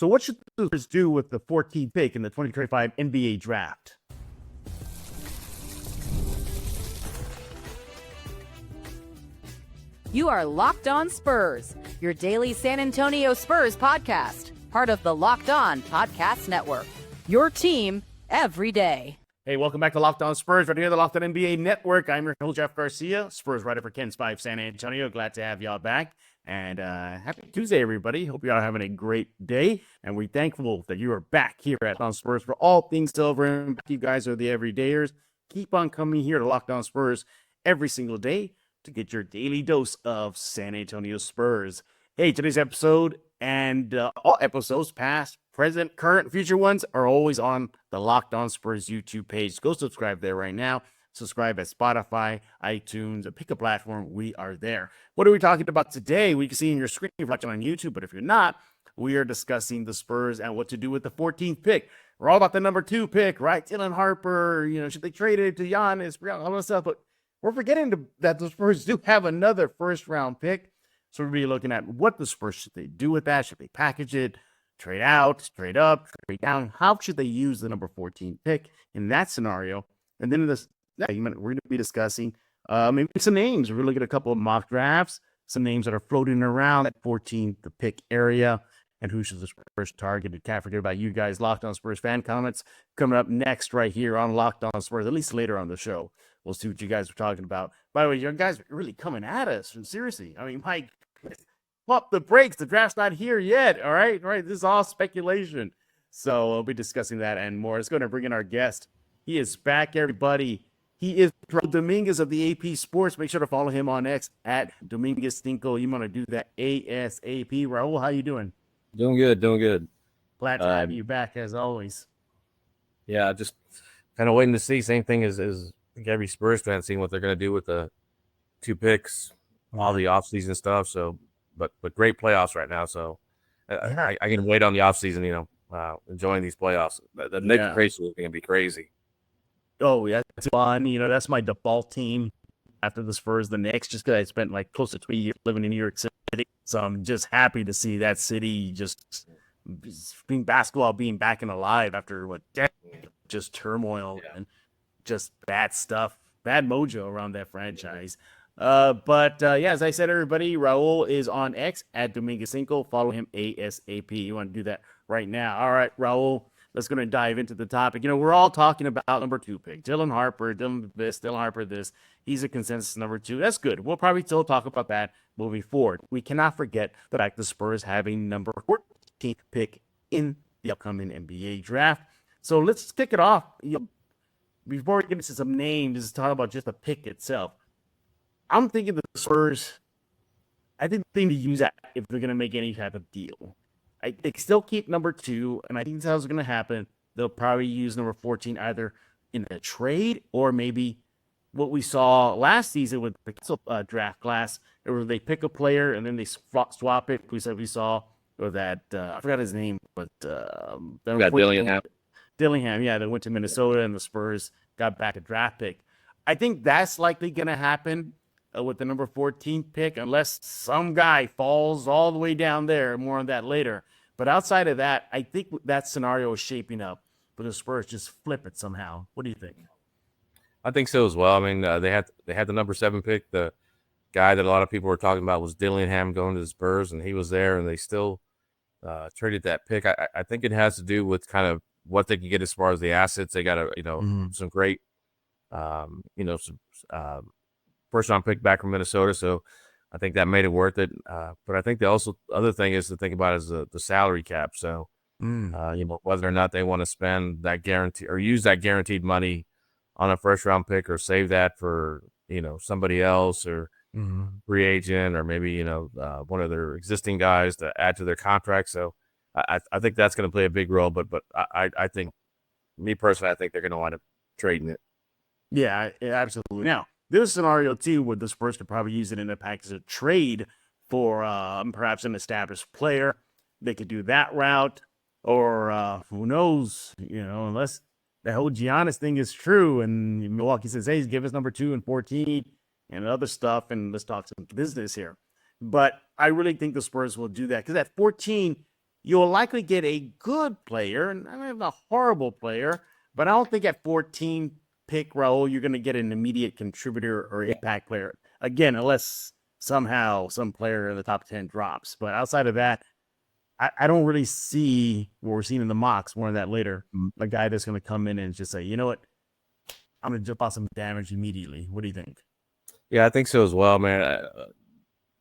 So what should the Spurs do with the 14th pick in the 2025 NBA draft? You are Locked On Spurs, your daily San Antonio Spurs podcast, part of the Locked On Podcast Network. Your team every day. Hey, welcome back to Locked On Spurs, right here on the Locked On NBA Network. I'm your host, Jeff Garcia, Spurs writer for Ken's 5 San Antonio. Glad to have y'all back. And happy Tuesday, everybody. Hope y'all are having a great day. And we're thankful that you are back here at Locked On Spurs for all things Silver. You guys are the everydayers. Keep on coming here to Locked On Spurs every single day to get your daily dose of San Antonio Spurs. Hey, today's episode and all episodes, past, present, current, future ones, are always on the Locked On Spurs YouTube page. Go subscribe there right now. Subscribe at Spotify, iTunes, pick a platform. We are there. What are we talking about today? We can see in your screen if you're watching on YouTube, but if you're not, we are discussing the Spurs and what to do with the 14th pick. We're all about the number 2 pick, right? Dylan Harper, should they trade it to Giannis, all that stuff, but we're forgetting that the Spurs do have another first-round pick. So we'll be looking at what the Spurs should they do with that. Should they package it, trade out, trade up, trade down? How should they use the number 14 pick in that scenario? And then in this segment, we're going to be discussing maybe some names. We're going to look at a couple of mock drafts, some names that are floating around at 14th the pick area, and who should the Spurs target. And can't forget about you guys. Locked On Spurs fan comments coming up next right here on Locked On Spurs, at least later on the show. We'll see what you guys are talking about. By the way, you guys are really coming at us. And seriously, Mike, pop the brakes. The draft's not here yet. All right. This is all speculation. So we'll be discussing that and more. Let's go and bring in our guest. He is back, everybody. He is Raul Dominguez of the AP Sports. Make sure to follow him on X at Dominguez Stinko. You want to do that ASAP. Raul, how you doing? Doing good. Glad to have you back as always. Yeah, just kind of waiting to see. Same thing as every Spurs fan, seeing what they're going to do with the 2 picks, all the offseason stuff. So, but great playoffs right now. So I can wait on the offseason, enjoying these playoffs. The next race is going to be crazy. Oh, yeah, it's fun. That's my default team after the Spurs, the Knicks, just because I spent like close to 20 years living in New York City. So I'm just happy to see that city just being basketball being back and alive after just turmoil and just bad stuff, bad mojo around that franchise. But as I said, everybody, Raul is on X at Dominguez Cinco. Follow him ASAP. You want to do that right now. All right, Raul, let's go and dive into the topic. We're all talking about number 2 pick. Dylan Harper, Dylan Harper this. He's a consensus number 2. That's good. We'll probably still talk about that moving forward. We cannot forget the fact the Spurs having number 14th pick in the upcoming NBA draft. So let's kick it off. Before we get into some names, just talk about just the pick itself. I'm thinking the Spurs, I think they need to use that if they're going to make any type of deal. They still keep number 2, and I think that's what's going to happen. They'll probably use number 14 either in a trade or maybe what we saw last season with the draft class, where they pick a player and then they swap it. We saw or that I forgot his name, but Dillingham. Dillingham, yeah, they went to Minnesota and the Spurs got back a draft pick. I think that's likely going to happen with the number 14 pick, unless some guy falls all the way down there. More on that later. But outside of that, I think that scenario is shaping up for the Spurs just flip it somehow. What do you think? I think so as well. They had the number 7 pick. The guy that a lot of people were talking about was Dillingham going to the Spurs, and he was there, and they still traded that pick. I think it has to do with kind of what they can get as far as the assets. They got some great, first round pick back from Minnesota. So I think that made it worth it. But I think the other thing is to think about is the salary cap. So, whether or not they want to spend that guarantee or use that guaranteed money on a first round pick or save that for, somebody else or free agent or maybe, one of their existing guys to add to their contract. So I think that's going to play a big role. But I think, me personally, I think they're going to wind up trading it. Yeah, absolutely. Now, this scenario, too, where the Spurs could probably use it in a package of trade for perhaps an established player. They could do that route. Or who knows, unless the whole Giannis thing is true and Milwaukee says, hey, give us number 2 and 14 and other stuff, and let's talk some business here. But I really think the Spurs will do that because at 14, you'll likely get a good player, and I mean, a horrible player, but I don't think at 14 pick, Raul, you're going to get an immediate contributor or impact player. Again, unless somehow some player in the top 10 drops. But outside of that, I don't really see what we're seeing in the mocks, more of that later, a guy that's going to come in and just say, you know what, I'm going to jump out some damage immediately. What do you think? Yeah, I think so as well, man.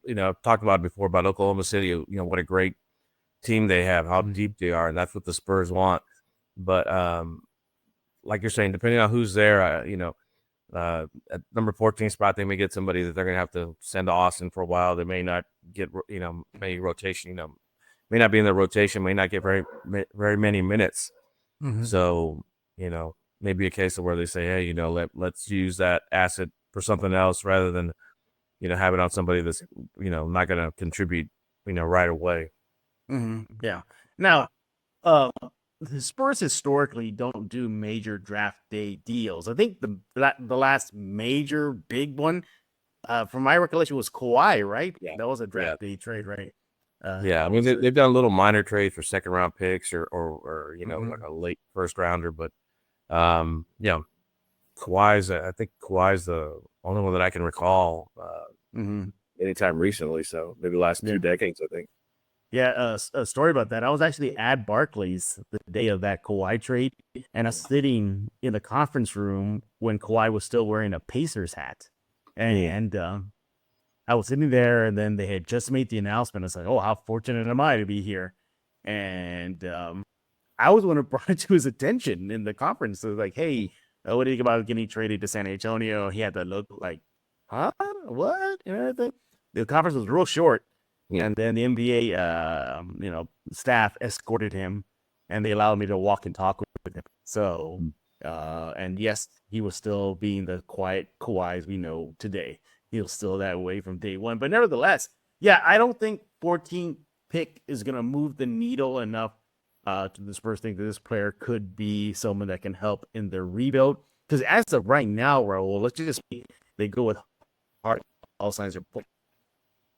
I've talked about it before about Oklahoma City, what a great team they have, how deep they are, and that's what the Spurs want. But like you're saying, depending on who's there, at number 14 spot, they may get somebody that they're going to have to send to Austin for a while. They may not get, maybe rotation, may not be in the rotation, may not get very many minutes. Mm-hmm. So, maybe a case of where they say, hey, let's use that asset for something else rather than, have it on somebody that's, not going to contribute, right away. Mm-hmm. Yeah. Now, the Spurs historically don't do major draft day deals. I think the last major big one, from my recollection, was Kawhi, right? Yeah. That was a draft day trade, right? I mean, they've done a little minor trades for second round picks or like a late first rounder, but I think Kawhi's the only one that I can recall anytime recently. So maybe the last 2 decades, I think. Yeah, a story about that. I was actually at Barclays the day of that Kawhi trade, and I was sitting in the conference room when Kawhi was still wearing a Pacers hat, and I was sitting there, and then they had just made the announcement. I was like, "Oh, how fortunate am I to be here?" And I was the one who brought it to his attention in the conference. So like, "Hey, what do you think about getting traded to San Antonio?" He had to look like, "Huh? What?" And everything. The conference was real short. Yeah. And then the NBA, staff escorted him, and they allowed me to walk and talk with him. So, and yes, he was still being the quiet Kawhi as we know today. He was still that way from day one. But nevertheless, yeah, I don't think 14 pick is going to move the needle enough to the Spurs think that this player could be someone that can help in their rebuild. Because as of right now, Raul, let's just they go with Hart, all signs are points.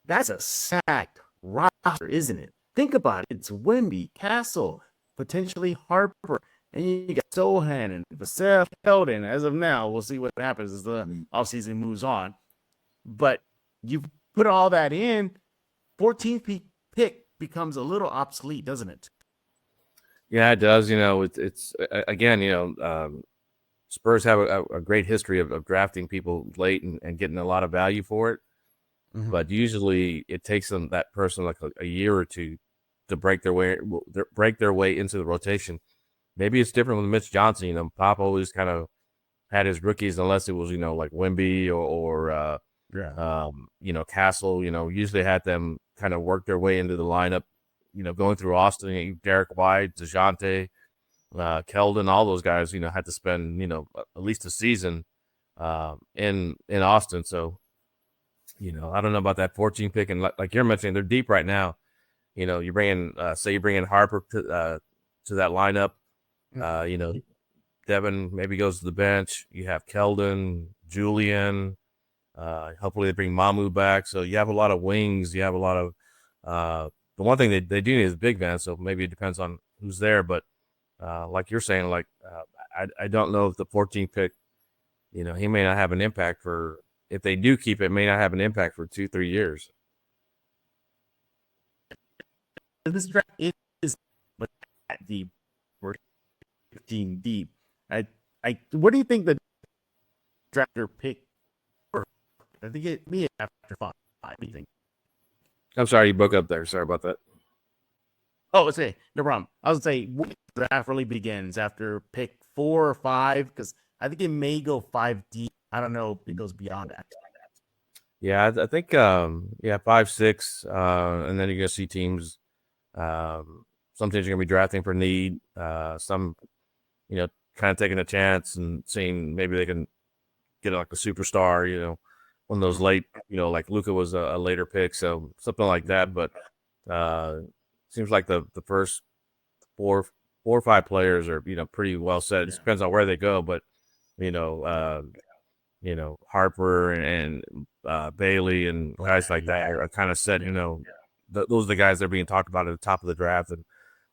That's a sacked roster, isn't it? Think about it. It's Wemby, Castle, potentially Harper, and you got Sohan and Vassell Keldon. As of now, we'll see what happens as the offseason moves on. But you put all that in, 14th pick becomes a little obsolete, doesn't it? Yeah, it does. It's again, Spurs have a great history of drafting people late and getting a lot of value for it. Mm-hmm. But usually it takes them that person like a year or two to break their way into the rotation. Maybe it's different with Mitch Johnson. Pop always kind of had his rookies, unless it was like Wemby or Castle. Usually had them kind of work their way into the lineup. Going through Austin, Derek White, DeJounte, Keldon, all those guys. Had to spend at least a season in Austin. So. I don't know about that 14 pick, and like you're mentioning, they're deep right now. You bring in, say you bring in Harper to that lineup. Devin maybe goes to the bench. You have Keldon, Julian. Hopefully they bring Mamu back. So you have a lot of wings. You have a lot of the one thing they do need is big man. So maybe it depends on who's there. But like you're saying, I don't know if the 14 pick, he may not have an impact for. If they do keep it, may not have an impact for 2-3 years. This draft is deep. We're 15 deep. What do you think the drafter pick? I think it be after 5. What do you think? I'm sorry, you broke up there. Sorry about that. Oh, okay, no problem. I was gonna say the draft really begins after pick 4 or 5 because I think it may go 5 deep. I don't know if it goes beyond that. Yeah, I think 5, 6, and then you're gonna see teams. Some teams are gonna be drafting for need. Some, kind of taking a chance and seeing maybe they can get like a superstar. One of those late. Like Luka was a later pick, so something like that. But seems like the first 4 or 5 players are pretty well set. It just depends on where they go, but Harper and Bailey and guys like that are kind of set. Those are the guys that are being talked about at the top of the draft, and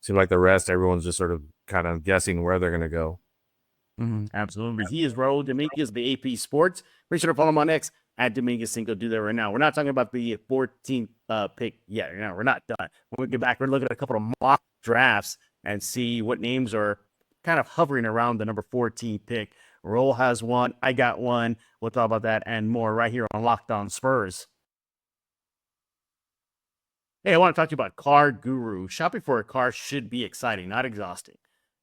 seems like the rest, everyone's just sort of kind of guessing where they're going to go. Absolutely. He is Raul Dominguez, the AP Sports. Make sure to follow him on X at Dominguez Cinco. Do that right now. We're not talking about the 14th pick yet. No, we're not done. When we get back, we're looking at a couple of mock drafts and see what names are kind of hovering around the number 14 pick. Raul has one. I got one. We'll talk about that and more right here on Locked On Spurs. Hey, I want to talk to you about Car Guru. Shopping for a car should be exciting, not exhausting.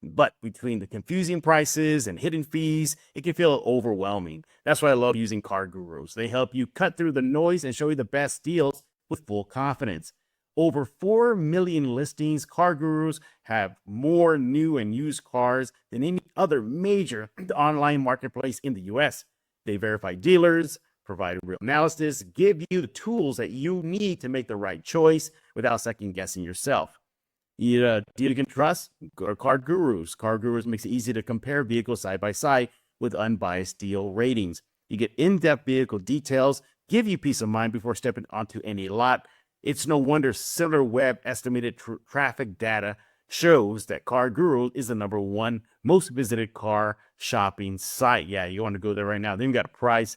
But between the confusing prices and hidden fees, it can feel overwhelming. That's why I love using Car Gurus. They help you cut through the noise and show you the best deals with full confidence. Over 4 million listings, Car Gurus have more new and used cars than any other major online marketplace in the U.S. They verify dealers, provide real analysis, give you the tools that you need to make the right choice without second guessing yourself. You need a dealer you can trust? Go to Car Gurus. Car Gurus makes it easy to compare vehicles side by side with unbiased deal ratings. You get in-depth vehicle details, give you peace of mind before stepping onto any lot. It's no wonder SimilarWeb estimated traffic data shows that Car Guru is the number one most visited car shopping site. Yeah, you want to go there right now. Then you got a price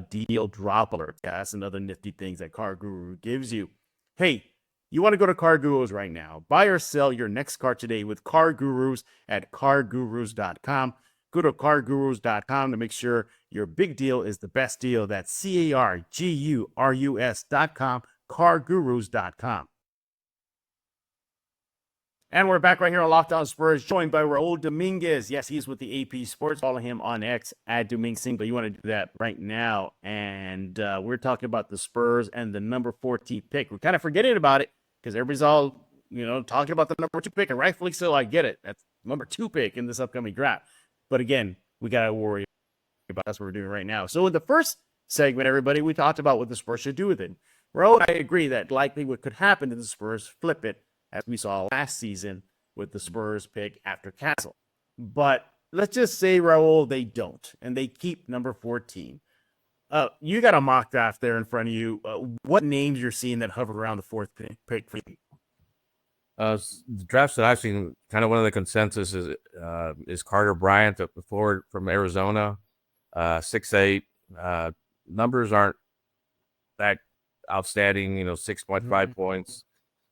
deal drop alert. Yeah, that's another nifty things that Car Guru gives you. Hey, you want to go to Car Gurus right now. Buy or sell your next car today with Car Gurus at cargurus.com. Go to cargurus.com to make sure your big deal is the best deal. That's cargurus.com, cargurus.com. And we're back right here on Locked On Spurs, joined by Raul Dominguez. Yes, he's with the AP Sports. Follow him on X at Dominguez Cinco. You want to do that right now. And we're talking about the Spurs and the number 14 pick. We're kind of forgetting about it because everybody's all, talking about the number 2 pick. And rightfully so, I get it. That's number 2 pick in this upcoming draft. But again, we got to worry about that's what we're doing right now. So in the first segment, everybody, we talked about what the Spurs should do with it. Raul, I agree that likely what could happen to the Spurs, flip it, as we saw last season with the Spurs pick after Castle. But let's just say, Raul, they don't, and they keep number 14. You got a mock draft there in front of you. What names you're seeing that hover around the 4th pick for you? The drafts that I've seen, kind of one of the consensus is Carter Bryant, the forward from Arizona, 6'8". Numbers aren't that outstanding, 6.5 points.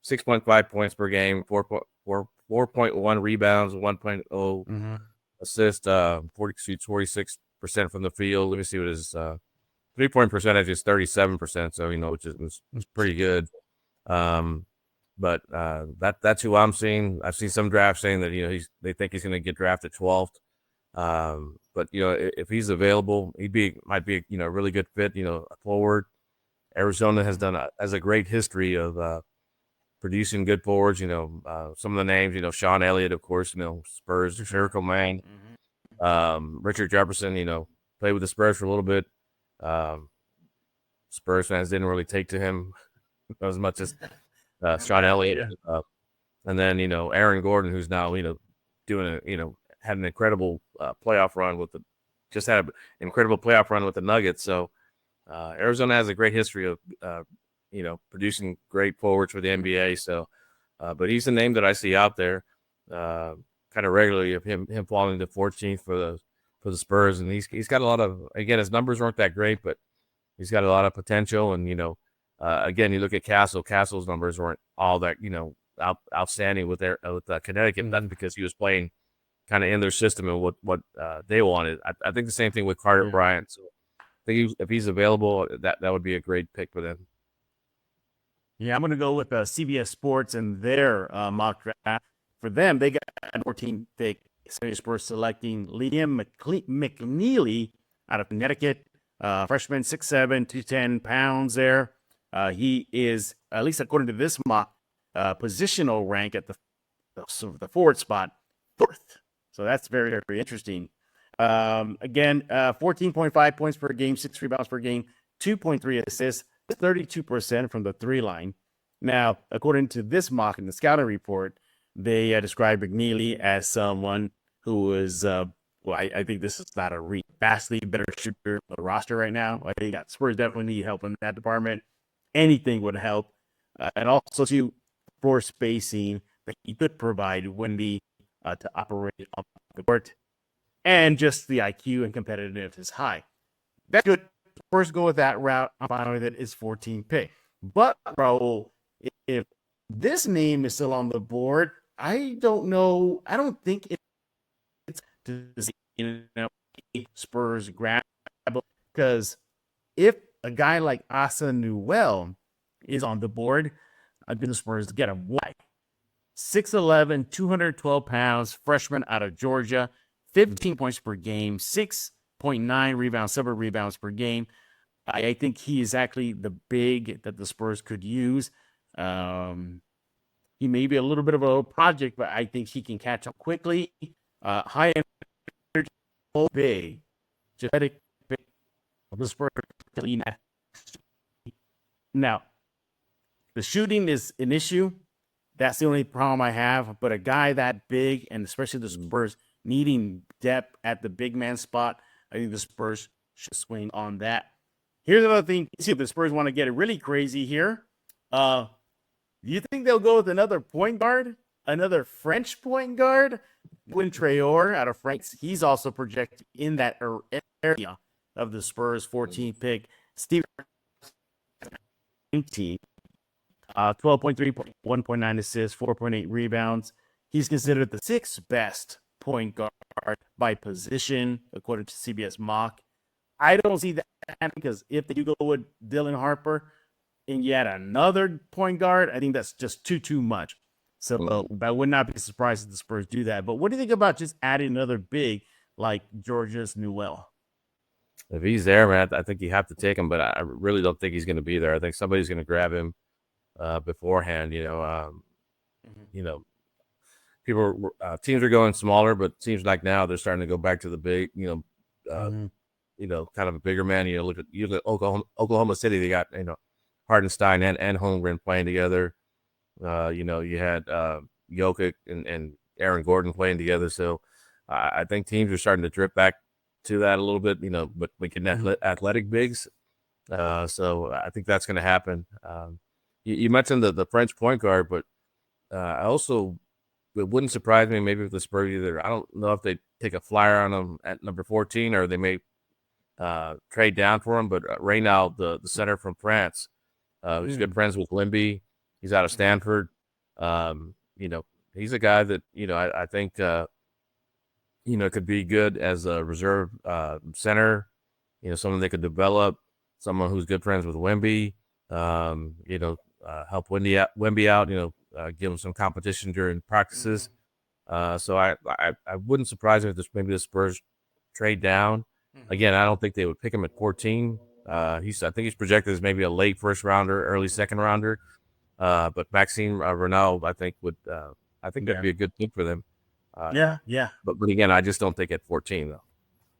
6.5 points per game, 4.1 rebounds, 1.0 assist, 46% from the field. Let me see what his 3-point percentage is, 37%. So, which is pretty good. But that's who I'm seeing. I've seen some drafts saying that, they think he's going to get drafted 12th. But, if he's available, might be a really good fit, forward. Arizona has a great history of producing good forwards, some of the names, Sean Elliott, of course, Spurs, Miracle Man, Richard Jefferson, played with the Spurs for a little bit. Spurs fans didn't really take to him as much as Sean Elliott. And then, Aaron Gordon, who's now, doing had an incredible playoff run had an incredible playoff run with the Nuggets. So Arizona has a great history of, producing great forwards for the NBA. So, but he's the name that I see out there, kind of regularly, of him falling to 14th for the Spurs, and he's got a lot of, again, his numbers aren't that great, but he's got a lot of potential. And again, you look at Castle's numbers weren't all that outstanding with Connecticut. That's because he was playing kind of in their system and what they wanted. I think the same thing with Carter Bryant. So I think if he's available, that would be a great pick for them. Yeah, I'm going to go with CBS Sports and their mock draft. For them, they got a 14 pick. San Antonio Spurs selecting Liam McNeely out of Connecticut, freshman, 6'7", 210 pounds there. He is, at least according to this mock, positional rank at the forward spot, 4th. So that's very, very interesting. Again, 14.5 points per game, 6 rebounds per game, 2.3 assists, 32% from the 3 line. Now, according to this mock in the scouting report, they describe McNeely as someone who is, I think this is not a vastly better shooter on the roster right now. I think that Spurs definitely need help in that department. Anything would help. And also, too, floor spacing, that he could provide Wemby to operate on the court, and just the IQ and competitiveness is high. That's good. First, go with that route. I'm fine with it. It's 14 pick. But Raul, if this name is still on the board, I don't know. I don't think it's Spurs grab, because if a guy like Asa Newell is on the board, I've been the Spurs to get him. Why? 6'11", 212 pounds, freshman out of Georgia, 15 points per game, 6.9 rebounds, 7 rebounds per game. I think he is actually the big that the Spurs could use. He may be a little bit of a project, but I think he can catch up quickly. High energy, big, genetic big. The Spurs now, the shooting is an issue. That's the only problem I have. But a guy that big, and especially the Spurs needing depth at the big man spot, I think the Spurs should swing on that. Here's another thing. See if the Spurs want to get it really crazy here. Do you think they'll go with another point guard? Another French point guard? Gwyn Traore out of France. He's also projected in that area of the Spurs 14th pick. Steve 12.3, 1.9 assists, 4.8 rebounds. He's considered the 6th best point guard by position, according to CBS Mock. I don't see that because if they do go with Dylan Harper and yet another point guard, I think that's just too much. So I would not be surprised if the Spurs do that. But what do you think about just adding another big like Georges Newell? If he's there, man, I think you have to take him, but I really don't think he's going to be there. I think somebody's going to grab him beforehand. People, teams are going smaller, but it seems like now they're starting to go back to the big. Kind of a bigger man. Look at Oklahoma City. They got Hardenstein and Holmgren playing together. You had Jokic and Aaron Gordon playing together. So I think teams are starting to drip back to that a little bit, but we can athletic bigs. So I think that's going to happen. You mentioned the French point guard, but I also, it wouldn't surprise me maybe if the Spurs either. I don't know if they take a flyer on them at number 14 or they may trade down for him. But Reynald, the center from France, he's good friends with Wemby. He's out of Stanford. He's a guy that, I think, could be good as a reserve center, someone they could develop, someone who's good friends with Wemby, help Wemby out, give him some competition during practices. So I wouldn't surprise me if maybe the Spurs trade down. Again, I don't think they would pick him at 14. I think he's projected as maybe a late first rounder, early second rounder. But Maxime Renaud, I think that'd be a good pick for them. Yeah. But again, I just don't think at 14 though.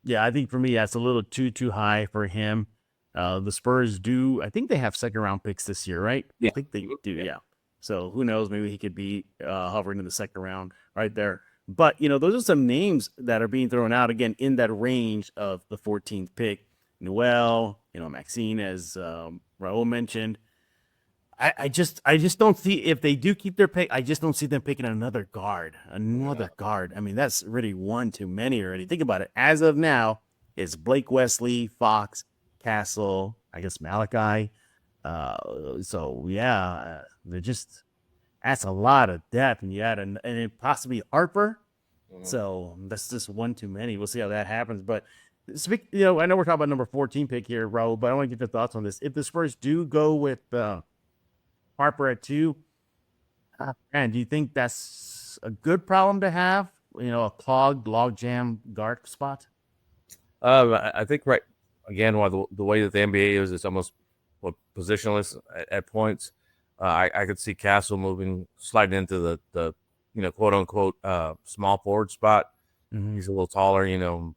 Yeah, I think for me that's a little too high for him. The Spurs do. I think they have second round picks this year, right? Yeah. I think they do. Yeah. So who knows? Maybe he could be hovering in the second round right there. But those are some names that are being thrown out again in that range of the 14th pick. Newell, Maxine, as Raul mentioned. I just don't see, if they do keep their pick, I just don't see them picking another guard. I mean, that's really one too many already. Think about it. As of now, it's Blake Wesley, Fox, Castle, I guess Malachi. That's a lot of depth, and you add and possibly Harper. So that's just one too many. We'll see how that happens. But I know we're talking about number 14 pick here, Raul, but I want to get your thoughts on this. If the Spurs do go with Harper at 2, and do you think that's a good problem to have? A clogged logjam guard spot. I think right again, while the way that the NBA is, it's almost positionless at points. I could see Castle sliding into the quote unquote small forward spot. He's a little taller,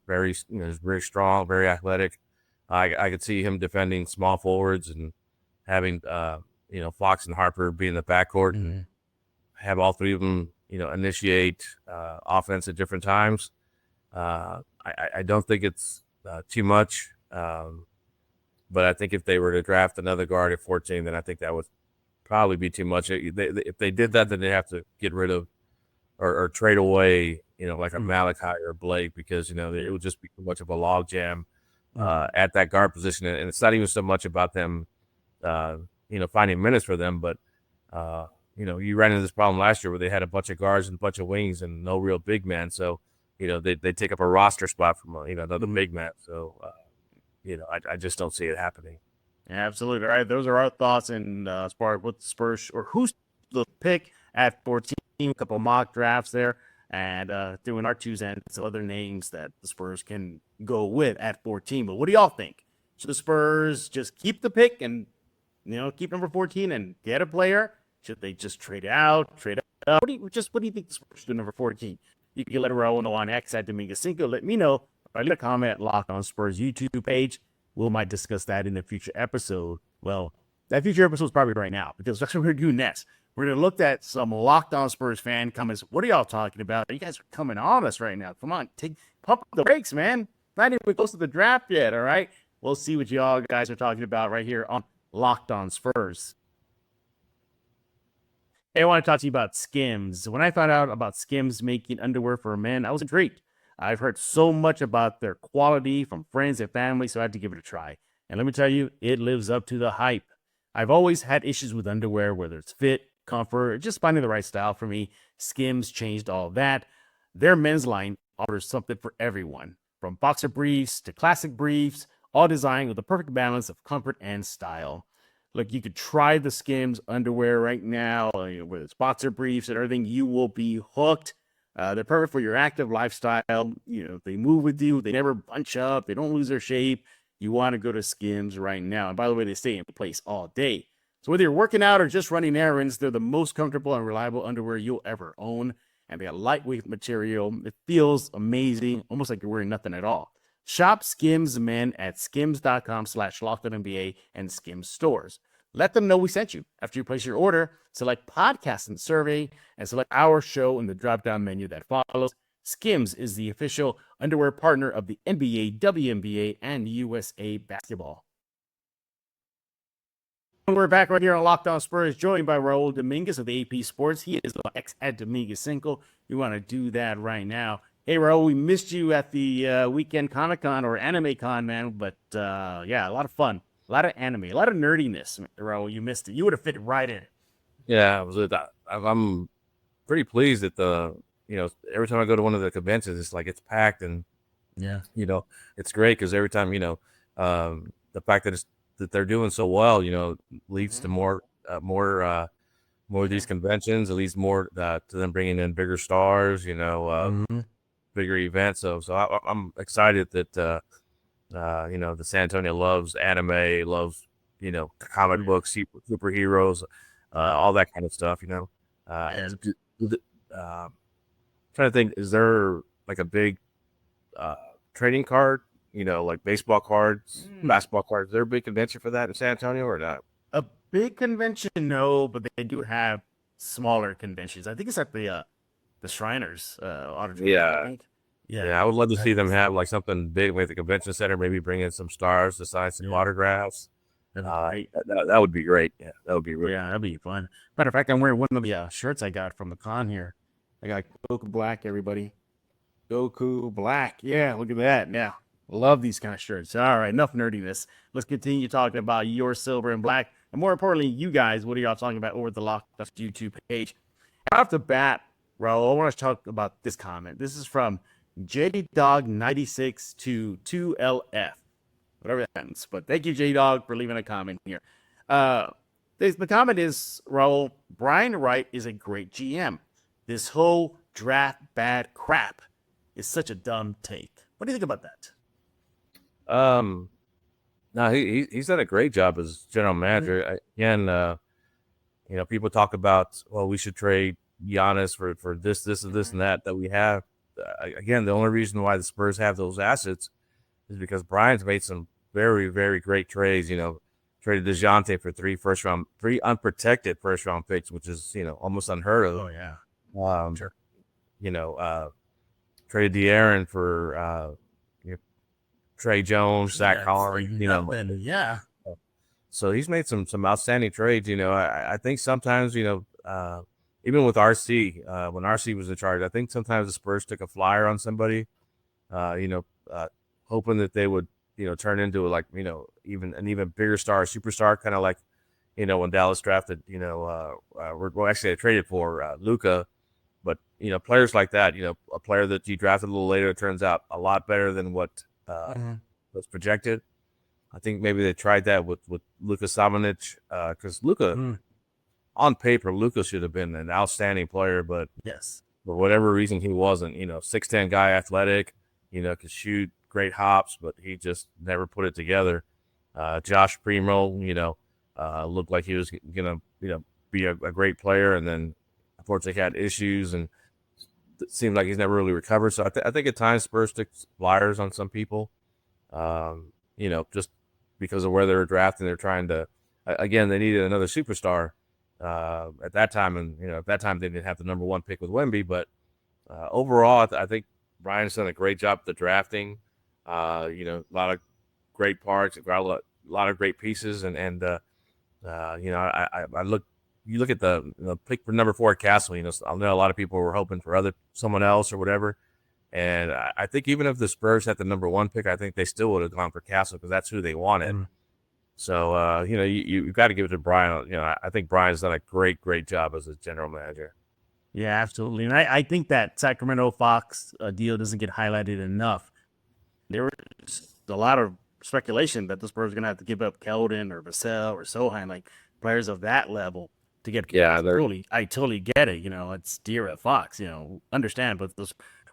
very very strong, very athletic. I could see him defending small forwards and having Fox and Harper be in the backcourt, have all three of them initiate offense at different times. I don't think it's too much, but I think if they were to draft another guard at 14, then I think that would probably be too much. If they did that, then they have to get rid of or trade away, like a Malachi or Blake, because it would just be too much of a logjam at that guard position. And it's not even so much about them, finding minutes for them, but you ran into this problem last year where they had a bunch of guards and a bunch of wings and no real big man. So, they take up a roster spot from another big man. So, I just don't see it happening. Yeah, absolutely. All right, those are our thoughts and as far as what the Spurs or who's the pick at 14. A couple mock drafts there, and doing our 2 cents, other names that the Spurs can go with at 14. But what do y'all think? Should the Spurs just keep the pick and keep number 14 and get a player? Should they just trade out? What do you think the Spurs should do number 14? You can let Raul know on X at Dominguez5. Let me know. I leave a comment locked on Spurs YouTube page. We might discuss that in a future episode. Well, that future episode is probably right now, because that's what we're doing next. We're going to look at some Locked On Spurs fan comments. What are y'all talking about? You guys are coming on us right now. Come on, pump the brakes, man. Not even close to the draft yet, all right? We'll see what y'all guys are talking about right here on Locked On Spurs. Hey, I want to talk to you about Skims. When I found out about Skims making underwear for men, I was intrigued. I've heard so much about their quality from friends and family, so I had to give it a try. And let me tell you, it lives up to the hype. I've always had issues with underwear, whether it's fit, comfort, or just finding the right style for me. Skims changed all that. Their men's line offers something for everyone, from boxer briefs to classic briefs, all designed with the perfect balance of comfort and style. Look, you could try the Skims underwear right now, whether it's boxer briefs and everything. You will be hooked. They're perfect for your active lifestyle. They move with you. They never bunch up. They don't lose their shape. You want to go to Skims right now. And by the way, they stay in place all day. So whether you're working out or just running errands, they're the most comfortable and reliable underwear you'll ever own. And they got lightweight material. It feels amazing, almost like you're wearing nothing at all. Shop Skims Men at skims.com/LockedOnNBA and Skims stores. Let them know we sent you. After you place your order, select podcast and survey, and select our show in the drop-down menu that follows. Skims is the official underwear partner of the NBA, WNBA, and USA Basketball. We're back right here on Locked On Spurs, joined by Raul Dominguez of AP Sports. He is on X at Dominguez5. We want to do that right now. Hey, Raul, we missed you at the weekend Comic-Con or Anime Con, man. But, yeah, a lot of fun. A lot of anime. A lot of nerdiness, Raul. You missed it. You would have fit right in. Yeah, I'm pretty pleased that every time I go to one of the conventions, it's like it's packed. And, yeah, it's great because every time, the fact that they're doing so well, leads to more of these conventions. It leads more to them bringing in bigger stars, bigger events. So I'm excited that the San Antonio loves anime, loves comic books, superheroes, all that kind of stuff. Trying to think, is there like a big trading card? Like baseball cards, basketball cards. Is there a big convention for that in San Antonio or not? A big convention, no, but they do have smaller conventions. I think it's at the Shriners auditorium. Yeah. Right? Yeah, I would love to see them have like something big like the convention center, maybe bring in some stars to sign some autographs. That would be great. Yeah, that would be really that'd be fun. Matter of fact, I'm wearing one of the shirts I got from the con here. I got Goku Black, everybody. Goku Black. Yeah, look at that. Yeah. Love these kind of shirts. All right, enough nerdiness. Let's continue talking about your silver and black. And more importantly, you guys, what are y'all talking about over the Locked On YouTube page? Off the bat, Raul, I want to talk about this comment. This is from JDog96 to 2LF. Whatever that means. But thank you, JDog, for leaving a comment here. The comment is, Raul, Brian Wright is a great GM. This whole draft bad crap is such a dumb take. What do you think about that? No, he's done a great job as general manager. Again, people talk about, well, we should trade Giannis for this and that we have. Again, the only reason why the Spurs have those assets is because Brian's made some very, very great trades. Traded DeJounte for three unprotected first round picks, which is almost unheard of. Oh yeah, sure. Traded De'Aaron for Trey Jones, Zach Collins, yeah. So he's made some outstanding trades. I think sometimes, even with RC, when RC was in charge, I think sometimes the Spurs took a flyer on somebody, uh, you know, uh, hoping that they would, turn into even an even bigger superstar, kind of like, when Dallas drafted, actually they traded for Luka, but players like that, a player that you drafted a little later turns out a lot better than what was projected. I think maybe they tried that with Luka Samanic, because Luka, on paper, Luka should have been an outstanding player, but Yes. for whatever reason he wasn't. 6'10" guy, athletic, could shoot, great hops, but he just never put it together. Josh Primo, looked like he was gonna be a great player, and then unfortunately had issues, and it seemed like he's never really recovered. So I think at times Spurs took flyers on some people, just because of where they were drafting. They're trying to, again, they needed another superstar at that time, and at that time they didn't have the number 1 pick with Wemby, but overall I think Brian's done a great job at the drafting. A lot of great parts, got a lot of great pieces, and I look. You look at the pick for number 4 at Castle. I know a lot of people were hoping for someone else or whatever, and I think even if the Spurs had the number 1 pick, I think they still would have gone for Castle because that's who they wanted. So you've got to give it to Brian. I think Brian's done a great job as a general manager. Yeah, absolutely. And I think that Sacramento Fox deal doesn't get highlighted enough. There was a lot of speculation that the Spurs are going to have to give up Keldon or Vassell or Sohan, like players of that level, to get. Yeah, I totally get it. It's dear at Fox. Understand, but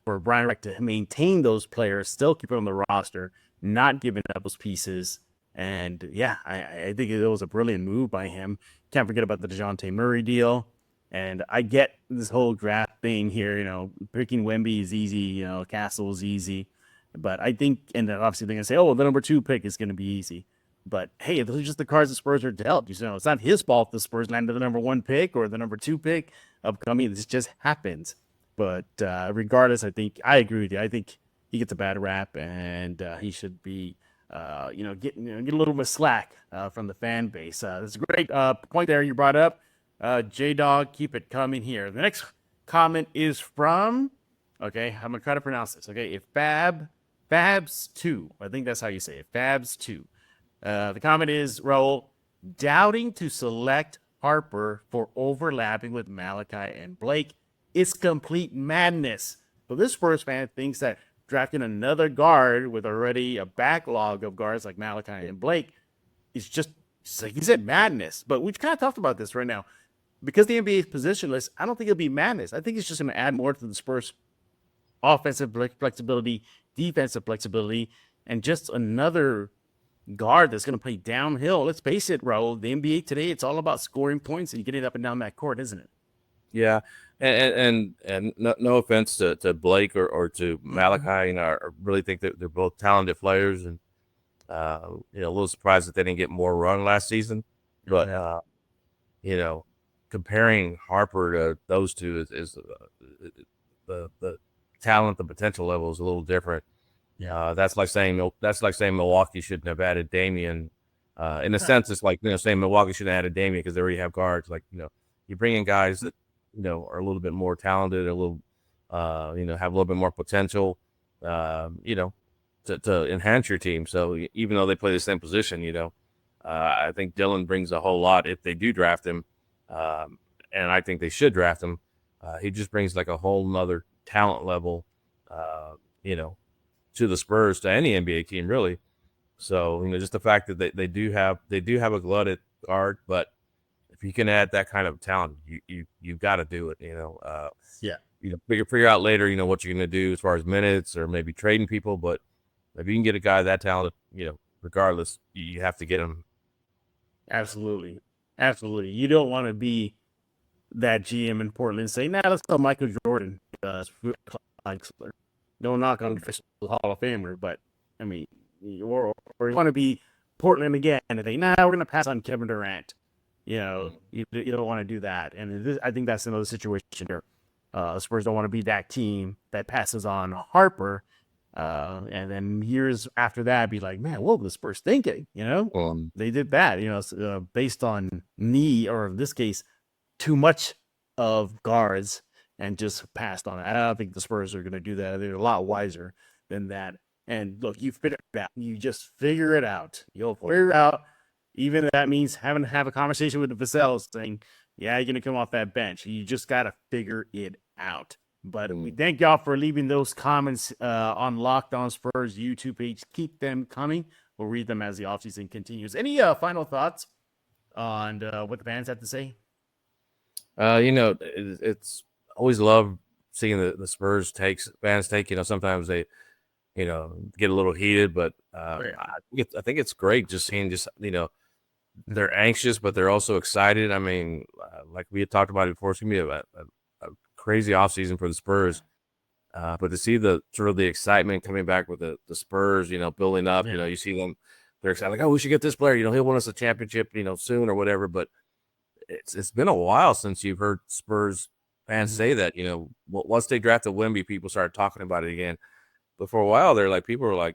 for Brian Wright to maintain those players, still keep them on the roster, not giving up those pieces. And yeah, I think it was a brilliant move by him. Can't forget about the DeJounte Murray deal. And I get this whole draft thing here, picking Wemby is easy, Castle is easy. But I think, and then obviously they're going to say, oh, well, the number 2 pick is going to be easy. But hey, those are just the cards the Spurs are dealt. It's not his fault the Spurs landed the number 1 pick or the number 2 pick upcoming. This just happens. But regardless, I agree with you. I think he gets a bad rap, and he should be, get a little bit of slack from the fan base. That's a great point there you brought up. J-Dog, keep it coming here. The next comment is from, okay, I'm going to try to pronounce this, okay? If Fabs2, I think that's how you say it, Fabs2. The comment is, Raul, doubting to select Harper for overlapping with Malachi and Blake is complete madness. But this Spurs fan thinks that drafting another guard with already a backlog of guards like Malachi and Blake is just like he said, madness. But we've kind of talked about this right now. Because the NBA is positionless, I don't think it'll be madness. I think it's just going to add more to the Spurs' offensive flexibility, defensive flexibility, and just another guard that's going to play downhill. Let's face it, Raul, the NBA today, it's all about scoring points and getting up and down that court, isn't it? Yeah, and no offense to Blake or to Malachi, I really think that they're both talented players, and a little surprised that they didn't get more run last season. But comparing Harper to those two is the talent, the potential level is a little different. Yeah, that's like saying Milwaukee shouldn't have added Damian. In a sense, it's like saying Milwaukee shouldn't have added Damian because they already have guards. Like you bring in guys that are a little bit more talented, a little have a little bit more potential, to enhance your team. So even though they play the same position, I think Dylan brings a whole lot if they do draft him, and I think they should draft him. He just brings like a whole nother talent level, to the Spurs, to any NBA team really. So just the fact that they do have a glutted guard, but if you can add that kind of talent, you've got to do it. Figure out later, what you're going to do as far as minutes or maybe trading people. But if you can get a guy that talented, regardless, you have to get him. Absolutely. You don't want to be that GM in Portland and say, let's call Michael Jordan. No knock on the Hall of Famer, but I mean, or you want to be Portland again and think, we're going to pass on Kevin Durant. You don't want to do that. And I think that's another situation here. Spurs don't want to be that team that passes on Harper And then years after that, be like, man, what was the Spurs thinking? They did that, based on need, or in this case, too much of guards, and just passed on it. I don't think the Spurs are going to do that. They're a lot wiser than that. And look, you figure it out. You just figure it out. You'll figure it out. Even if that means having to have a conversation with the Vassell saying, yeah, you're going to come off that bench. You just got to figure it out. But we thank y'all for leaving those comments on Locked On Spurs YouTube page. Keep them coming. We'll read them as the offseason continues. Any final thoughts on what the fans have to say? It's always love seeing the Spurs fans take. Sometimes they, get a little heated, but I think it's great just seeing they're anxious, but they're also excited. I mean, like we had talked about it before, it's gonna be a crazy offseason for the Spurs. But to see the excitement coming back with the Spurs, building up, you see them, they're excited, like, oh, we should get this player, he'll win us a championship, soon or whatever. But it's been a while since you've heard Spurs fans say that. Once they drafted Wemby, people started talking about it again. But for a while, people were like,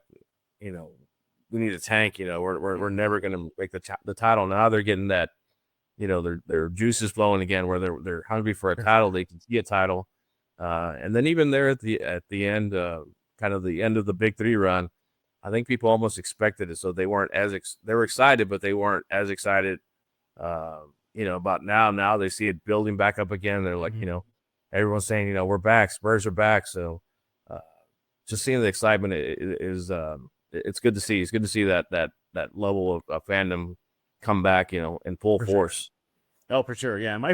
we need a tank. We're never going to make the title. Now they're getting that, their juices flowing again, where they're hungry for a title. They can see a title, and then even there at the end, kind of the end of the Big Three run, I think people almost expected it. So they weren't they were excited, but they weren't as excited. About now. Now they see it building back up again. They're like, everyone's saying, we're back. Spurs are back. So just seeing the excitement is it's good to see. It's good to see that level of fandom come back, in full force. Sure. Oh, for sure. Yeah. My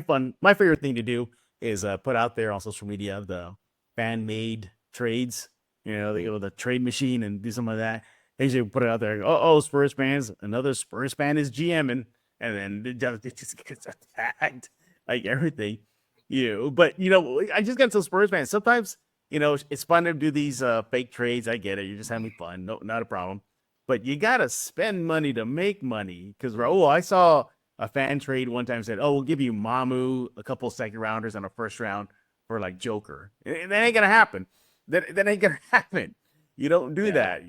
favorite thing to do is put out there on social media the fan-made trades, they go to the trade machine and do some of that. They usually put it out there. Oh, Spurs fans, another Spurs fan is GMing. And then it just gets attacked, like everything, But, I just got to Spurs fans. Sometimes, it's fun to do these fake trades. I get it. You're just having fun. No, not a problem. But you got to spend money to make money. Because, Raul, I saw a fan trade one time said, oh, we'll give you Mamu, a couple second rounders, and a first round for, like, Joker. And that ain't going to happen. That ain't going to happen. You don't do that,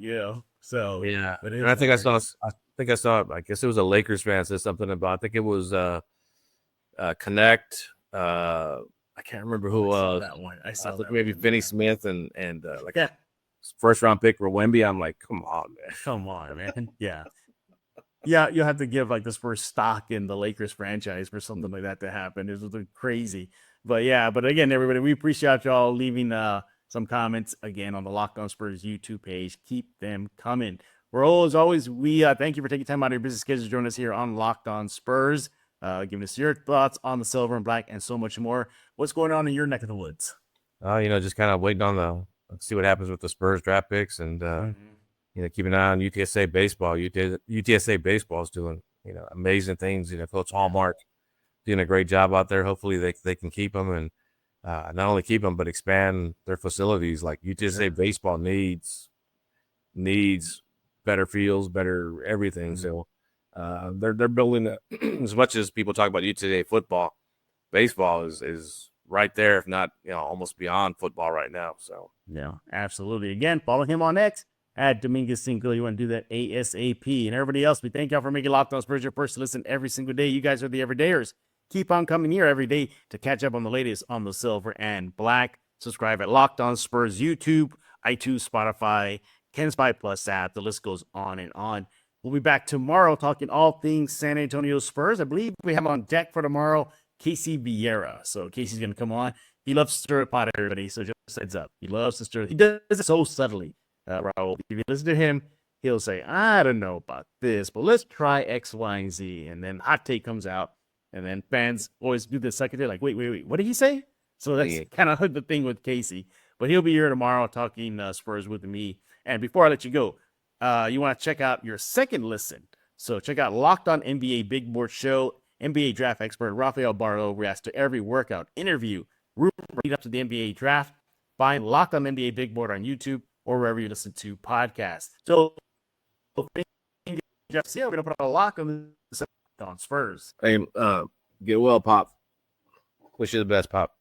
So, yeah. And I think I saw, I guess it was a Lakers fan said something about, I think it was Connect. I can't remember who that one. I saw that maybe Finney Smith and first round pick for Wemby. I'm like, come on, man. Yeah. Yeah, you'll have to give like this first stock in the Lakers franchise for something like that to happen. It was crazy. But again, everybody, we appreciate y'all leaving some comments again on the Locked On Spurs YouTube page. Keep them coming. Raul, as always, we thank you for taking time out of your busy schedule to join us here on Locked On Spurs, giving us your thoughts on the silver and black and so much more. What's going on in your neck of the woods? Just kind of waiting on see what happens with the Spurs draft picks, and keep an eye on UTSA baseball. UTSA baseball is doing amazing things. Coach Hallmark doing a great job out there. Hopefully they can keep them, and not only keep them but expand their facilities. Like UTSA baseball needs better fields, better everything. So they're building as much as people talk about UTSA football, baseball is right there, if not almost beyond football right now. So yeah, absolutely. Again, follow him on X at Dominguez Cinco. You want to do that ASAP. And everybody else, we thank y'all for making Locked On Spurs your first to listen every single day. You guys are the everydayers. Keep on coming here every day to catch up on the latest on the silver and black. Subscribe at Locked On Spurs YouTube, iTunes, Spotify, Ken Spy Plus app. The list goes on and on. We'll be back tomorrow talking all things San Antonio Spurs. I believe we have on deck for tomorrow Casey Vieira. So Casey's going to come on. He loves to stir a pot, everybody. So just heads up. He loves to stir. He does it so subtly, Raul. If you listen to him, he'll say, I don't know about this, but let's try X, Y, and Z. And then hot take comes out. And then fans always do the second day, like, wait, what did he say? So that's kind of the thing with Casey. But he'll be here tomorrow talking Spurs with me. And before I let you go, you want to check out your second listen. So check out Locked On NBA Big Board Show. NBA draft expert Rafael Barlow reacts to every workout, interview, lead up to the NBA draft. Find Locked On NBA Big Board on YouTube or wherever you listen to podcasts. So, Jeff Garcia, we're going to put a lock on Spurs. Hey, get well, Pop. Wish you the best, Pop.